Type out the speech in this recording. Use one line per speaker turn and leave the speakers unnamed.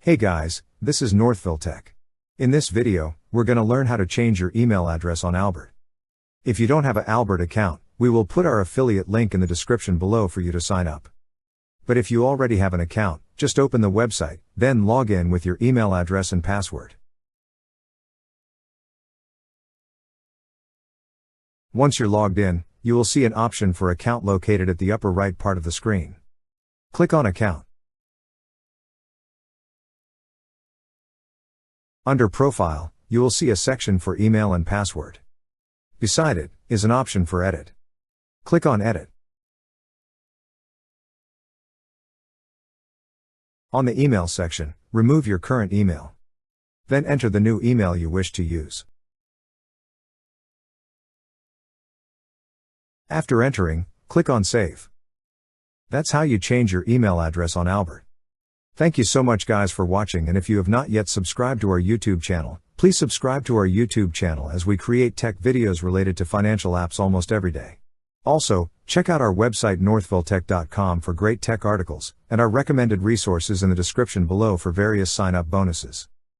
Hey guys, this is Northville Tech. In this video, we're gonna learn how to change your email address on Albert. If you don't have an Albert account, we will put our affiliate link in the description below for you to sign up. But if you already have an account, just open the website, then log in with your email address and password. Once you're logged in, you will see an option for account located at the upper right part of the screen. Click on Account. Under Profile, you will see a section for email and password. Beside it is an option for Edit. Click on Edit. On the Email section, remove your current email. Then enter the new email you wish to use. After entering, click on Save. That's how you change your email address on Albert. Thank you so much guys for watching, and if you have not yet subscribed to our YouTube channel, please subscribe to our YouTube channel as we create tech videos related to financial apps almost every day. Also, check out our website northvilletech.com for great tech articles, and our recommended resources in the description below for various sign-up bonuses.